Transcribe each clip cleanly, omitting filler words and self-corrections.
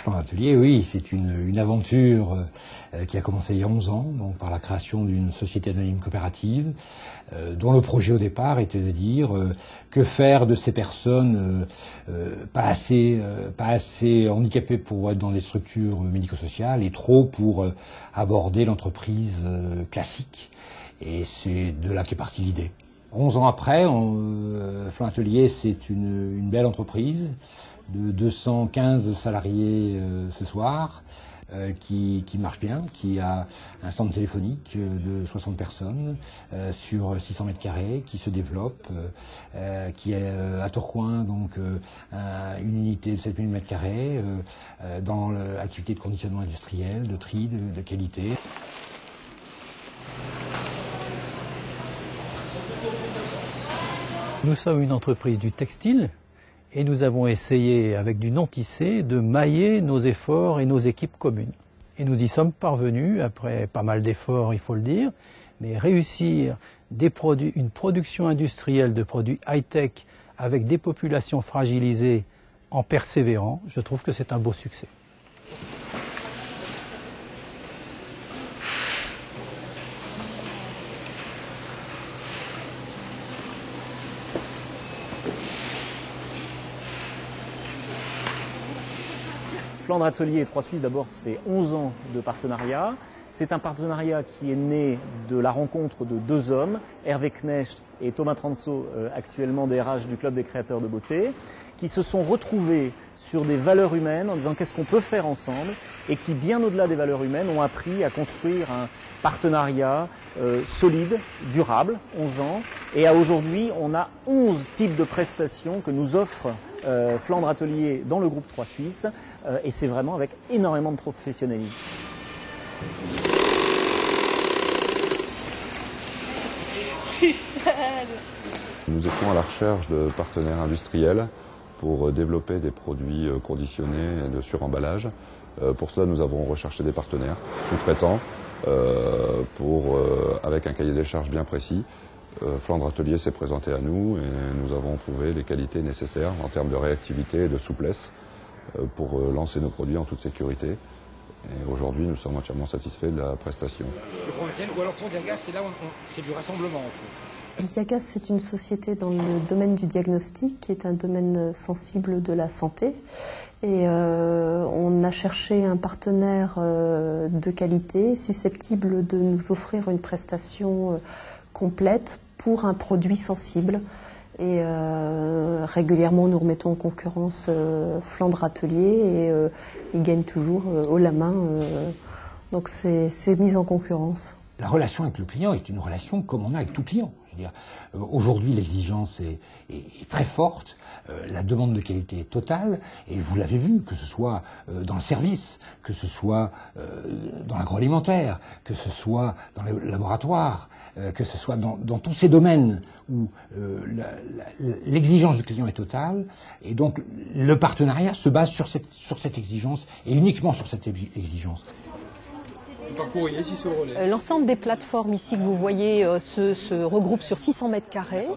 Flandre Atelier, oui, c'est une aventure qui a commencé il y a 11 ans, donc par la création d'une société anonyme coopérative, dont le projet au départ était de dire que faire de ces personnes pas assez handicapées pour être dans des structures médico-sociales et trop pour aborder l'entreprise classique. Et c'est de là qu'est partie l'idée. 11 ans après, Flandre Atelier, c'est une belle entreprise de 215 salariés ce soir, qui marche bien, qui a un centre téléphonique de 60 personnes sur 600 mètres carrés, qui se développe, qui est à Tourcoing, donc une unité de 7000 mètres carrés, dans l'activité de conditionnement industriel, de tri, de qualité. Nous sommes une entreprise du textile et nous avons essayé, avec du non-tissé, de mailler nos efforts et nos équipes communes. Et nous y sommes parvenus, après pas mal d'efforts, il faut le dire, mais réussir une production industrielle de produits high-tech avec des populations fragilisées en persévérant, je trouve que c'est un beau succès. Flandre Atelier et Trois Suisses, d'abord, c'est 11 ans de partenariat. C'est un partenariat qui est né de la rencontre de deux hommes, Hervé Knecht et Thomas Transo, actuellement DRH du Club des créateurs de beauté, qui se sont retrouvés sur des valeurs humaines en disant qu'est-ce qu'on peut faire ensemble et qui, bien au-delà des valeurs humaines, ont appris à construire un partenariat solide, durable, 11 ans. Et à aujourd'hui, on a 11 types de prestations que nous offre Flandre Atelier dans le groupe Trois Suisses, et c'est vraiment avec énormément de professionnalisme. Nous étions à la recherche de partenaires industriels pour développer des produits conditionnés et de suremballage. Pour cela, nous avons recherché des partenaires sous-traitants avec un cahier des charges bien précis. Flandre Atelier s'est présenté à nous et nous avons trouvé les qualités nécessaires en termes de réactivité et de souplesse pour lancer nos produits en toute sécurité. Et aujourd'hui, nous sommes entièrement satisfaits de la prestation. Le Provincial, ou alors Fondiagas, c'est là où c'est du rassemblement en fait. Fondiagas, c'est une société dans le domaine du diagnostic, qui est un domaine sensible de la santé. Et on a cherché un partenaire de qualité, susceptible de nous offrir une prestation complète pour un produit sensible. Et régulièrement, nous remettons en concurrence Flandre Atelier et ils gagnent toujours haut la main. Donc c'est mis en concurrence. La relation avec le client est une relation comme on a avec tout client. Aujourd'hui, l'exigence est très forte, la demande de qualité est totale, et vous l'avez vu, que ce soit dans le service, que ce soit dans l'agroalimentaire, que ce soit dans le laboratoire, que ce soit dans tous ces domaines où l'exigence du client est totale, et donc le partenariat se base sur cette exigence, et uniquement sur cette exigence. L'ensemble des plateformes ici que vous voyez se regroupe sur 600 mètres carrés.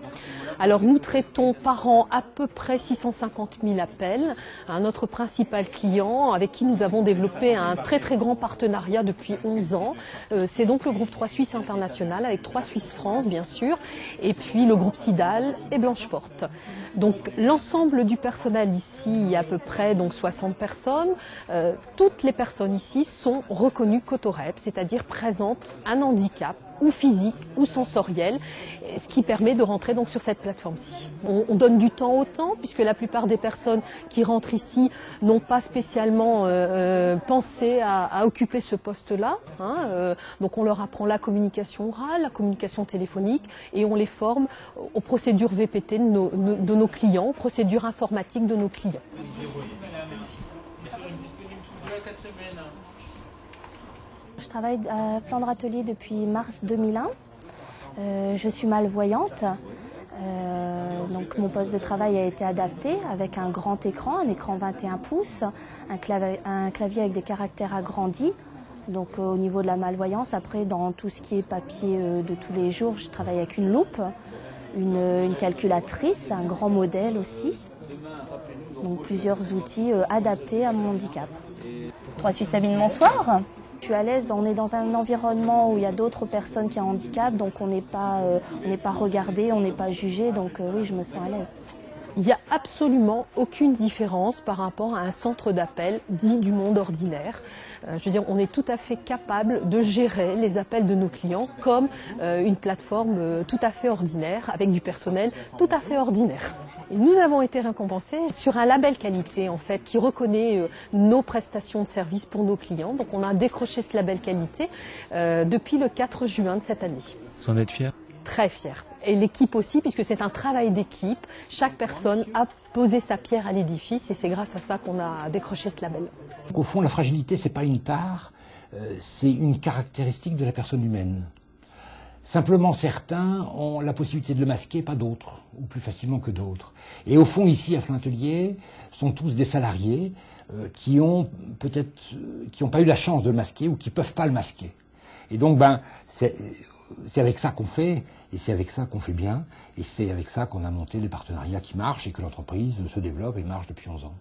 Alors nous traitons par an à peu près 650 000 appels à notre principal client avec qui nous avons développé un très très grand partenariat depuis 11 ans. C'est donc le groupe Trois Suisses International avec Trois Suisses France bien sûr et puis le groupe Sidal et Blancheporte. Donc l'ensemble du personnel ici, il y a à peu près donc 60 personnes. Toutes les personnes ici sont reconnues Cotorep, c'est-à-dire présentent un handicap ou physique ou sensoriel, ce qui permet de rentrer donc sur cette plateforme-ci. On donne du temps au temps, puisque la plupart des personnes qui rentrent ici n'ont pas spécialement pensé à occuper ce poste-là. Donc on leur apprend la communication orale, la communication téléphonique, et on les forme aux procédures VPT de nos clients, aux procédures informatiques de nos clients. Je travaille à Flandre Atelier depuis mars 2001 Je suis malvoyante, donc mon poste de travail a été adapté avec un grand écran, un écran 21 pouces, un clavier avec des caractères agrandis. Donc au niveau de la malvoyance, après dans tout ce qui est papier de tous les jours, je travaille avec une loupe, une calculatrice, un grand modèle aussi. Donc plusieurs outils adaptés à mon handicap. 3 Suisses Sabine, bonsoir. Je suis à l'aise, on est dans un environnement où il y a d'autres personnes qui ont un handicap, donc on n'est pas regardé, on n'est pas jugé, donc oui, je me sens à l'aise. Il n'y a absolument aucune différence par rapport à un centre d'appel dit du monde ordinaire. Je veux dire, on est tout à fait capable de gérer les appels de nos clients comme une plateforme tout à fait ordinaire, avec du personnel tout à fait ordinaire. Et nous avons été récompensés sur un label qualité en fait qui reconnaît nos prestations de services pour nos clients. Donc on a décroché ce label qualité depuis le 4 juin de cette année. Vous en êtes fiers ? Très fiers. Et l'équipe aussi, puisque c'est un travail d'équipe. Chaque personne a posé sa pierre à l'édifice et c'est grâce à ça qu'on a décroché ce label. Au fond, la fragilité, c'est pas une tare, c'est une caractéristique de la personne humaine. Simplement, certains ont la possibilité de le masquer, pas d'autres, ou plus facilement que d'autres. Et au fond, ici, à Flins Atelier, sont tous des salariés qui ont pas eu la chance de le masquer ou qui peuvent pas le masquer. Et donc, c'est avec ça qu'on fait, et c'est avec ça qu'on fait bien, et c'est avec ça qu'on a monté des partenariats qui marchent et que l'entreprise se développe et marche depuis 11 ans.